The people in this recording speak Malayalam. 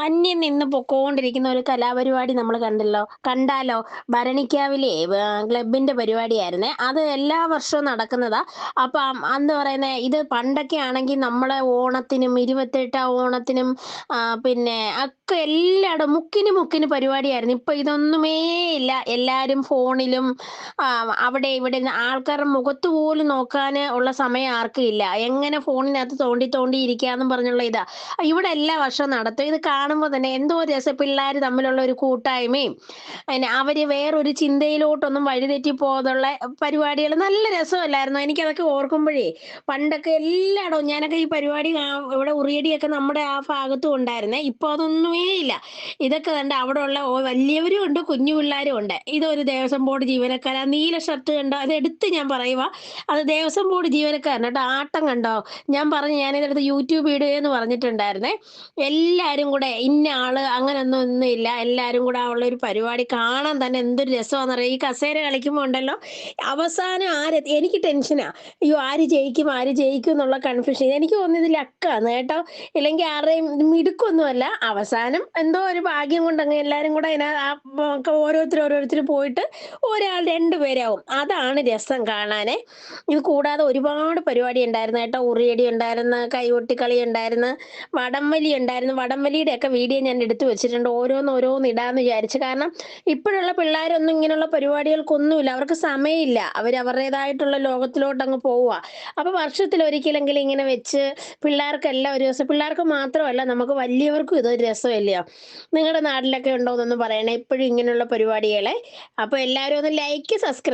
അന്യം നിന്ന് പൊക്കോണ്ടിരിക്കുന്ന ഒരു കലാപരിപാടി നമ്മൾ കണ്ടാലോ? ഭരണിക്കാവിലെ ക്ലബിന്റെ പരിപാടിയായിരുന്നേ. അത് എല്ലാ വർഷവും നടക്കുന്നതാ. അപ്പം എന്താ പറയുന്നേ, ഇത് പണ്ടൊക്കെ ആണെങ്കി നമ്മളെ ഓണത്തിനും 28 ഓണത്തിനും പിന്നെ ഒക്കെ എല്ലായിടവും മുക്കിന് മുക്കിന് പരിപാടിയായിരുന്നു. ഇപ്പൊ ഇതൊന്നുമേ ഇല്ല. എല്ലാരും ഫോണിലും അവിടെ ഇവിടെ ആൾക്കാരുടെ മുഖത്ത് പോലും നോക്കാന് ഉള്ള സമയം ആർക്കും ഇല്ല. എങ്ങനെ ഫോണിനകത്ത് തോണ്ടി തോണ്ടി ഇരിക്കാന്നും പറഞ്ഞുള്ള ഇതാ. ഇവിടെ എല്ലാ വർഷവും നടത്തും. ഇത് കാണുമ്പോൾ തന്നെ എന്തോ രസം. പിള്ളേർ തമ്മിലുള്ള ഒരു കൂട്ടായ്മയും പിന്നെ അവര് വേറൊരു ചിന്തയിലോട്ടൊന്നും വഴിതെറ്റി പോകാതുള്ള പരിപാടികൾ നല്ല രസമല്ലായിരുന്നോ? എനിക്കതൊക്കെ ഓർക്കുമ്പോഴേ പണ്ടൊക്കെ എല്ലായിടവും ഞാനൊക്കെ ഈ പരിപാടി ഇവിടെ ഉറിയടിയൊക്കെ നമ്മുടെ ആ ഭാഗത്തും ഉണ്ടായിരുന്നേ. ഇപ്പൊ അതൊന്നുമേ ഇല്ല. ഇതൊക്കെ കണ്ട് അവിടെ ഉള്ള വലിയവരും ഉണ്ട്, കുഞ്ഞു പിള്ളേരും ഉണ്ട്. ഇതൊരു ദേവസ്വം ബോർഡ് ജീവനക്കാരാ. നീല ഷർട്ട് കണ്ടോ? അത് എടുത്ത് ഞാൻ പറയുക, അത് ദേവസ്വം ബോർഡ് ജീവനക്കാരൻ കേട്ടോ. ആട്ടം കണ്ടോ? ഞാൻ പറഞ്ഞു ഞാനിതെടുത്ത് യൂട്യൂബ് വീഡിയോ എന്ന് പറഞ്ഞിട്ടുണ്ടായിരുന്നേ. എല്ലാരും കൂടെ ഇന്ന ആള് അങ്ങനൊന്നും ഒന്നും ഇല്ല. എല്ലാരും കൂടെ ഉള്ള ഒരു പരിപാടി കാണാൻ തന്നെ എന്തൊരു രസമാണെന്നറിയാം. ഈ കസേര കളിക്കുമ്പോ ഉണ്ടല്ലോ, അവസാനം എനിക്ക് ടെൻഷനാ. അയ്യോ, ആര് ജയിക്കും എന്നുള്ള കൺഫ്യൂഷൻ. എനിക്ക് തോന്നുന്നത് ലക്കാന്ന് കേട്ടോ. ഇല്ലെങ്കിൽ ആരുടെയും മിടുക്കൊന്നുമല്ല. അവസാനം എന്തോ ഒരു ഭാഗ്യം കൊണ്ട് അങ്ങ് എല്ലാരും കൂടെ ഓരോരുത്തർ പോയിട്ട് ഒരാൾ രണ്ടുപേരാവും. അതാണ് രസം കാണാനേ. ഇത് കൂടാതെ ഒരുപാട് പരിപാടി ഉണ്ടായിരുന്നു കേട്ടോ. ഉറിയടി ഉണ്ടായിരുന്നു, കൈകൊട്ടിക്കളി ഉണ്ടായിരുന്നു, വടംവലി ഉണ്ടായിരുന്നു. വടംവലിയുടെ ഒക്കെ വീഡിയോ ഞാൻ എടുത്തു വെച്ചിട്ടുണ്ട്. ഓരോന്ന് ഇടാന്ന് വിചാരിച്ചു. കാരണം ഇപ്പോഴുള്ള പിള്ളേരൊന്നും ഇങ്ങനെയുള്ള പരിപാടികൾക്കൊന്നുമില്ല. അവർക്ക് സമയമില്ല. അവർ അവരുടേതായിട്ടുള്ള ലോകത്തിലോട്ട് അങ്ങ് പോവുക. അപ്പൊ വർഷത്തിൽ ഒരിക്കലെങ്കിലും ഇങ്ങനെ വെച്ച് പിള്ളേർക്കെല്ലാം ഒരു ദിവസം, പിള്ളേർക്ക് മാത്രമല്ല നമുക്ക് വലിയവർക്കും ഇതൊരു രസമല്ലയോ? നിങ്ങളുടെ നാട്ടിലൊക്കെ ഉണ്ടോ എന്നൊന്ന് പറയണേ, ഇപ്പോഴും ഇങ്ങനെയുള്ള പരിപാടികളെ. അപ്പൊ എല്ലാവരും ഒന്ന് ലൈക്ക്, സബ്സ്ക്രൈബ്